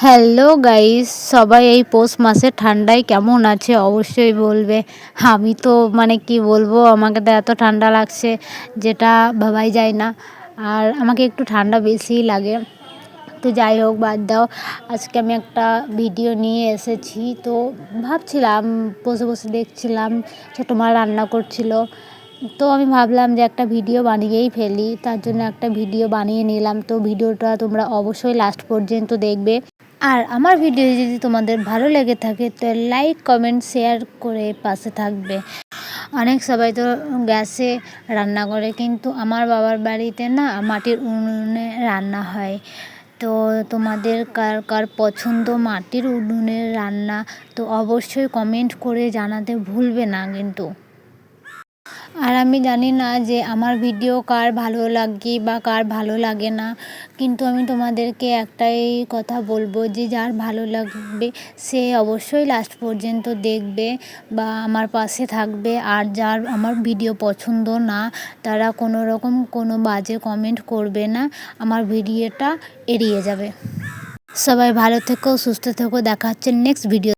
Hello guys, সবাই এই পৌষ মাসে ঠান্ডায় কেমন আছে অবশ্যই বলবে। আমি তো কি বলবো, আমাকে তো এত ঠান্ডা লাগছে যেটা ভাবাই যায় না। আর আমাকে একটু ঠান্ডা বেশিই লাগে। তো যাই হোক, বাদ দাও। আজকে আমি একটা ভিডিও নিয়ে এসেছি। তো ভাবছিলাম, বসে বসে দেখছিলাম ছোটো মা রান্না করছিল। তো আমি ভাবলাম যে একটা ভিডিও বানিয়েই ফেলি, তার জন্য একটা ভিডিও বানিয়ে নিলাম। তো ভিডিওটা তোমরা অবশ্যই লাস্ট পর্যন্ত দেখবে। আর আমার ভিডিও যদি তোমাদের ভালো লেগে থাকে তো লাইক কমেন্ট শেয়ার করে পাশে থাকবে। অনেক সবাই তো গ্যাসে রান্না করে, কিন্তু আমার বাবার বাড়িতে না মাটির উনুনে রান্না হয়। তো তোমাদের কার কার পছন্দ মাটির উনুনের রান্না, তো অবশ্যই কমেন্ট করে জানাতে ভুলবে না কিন্তু। আর আমি জানি না যে আমার ভিডিও কার ভালো লাগে বা কার ভালো লাগে না, কিন্তু আমি তোমাদেরকে একটাই কথা বলবো যে যার ভালো লাগবে সে অবশ্যই লাস্ট পর্যন্ত দেখবে বা আমার পাশে থাকবে। আর যার আমার ভিডিও পছন্দ না, তারা কোনো বাজে কমেন্ট করবে না, আমার ভিডিওটা এড়িয়ে যাবে। সবাই ভালো থেকো, সুস্থ থেকো, দেখা হচ্ছে নেক্সট ভিডিও।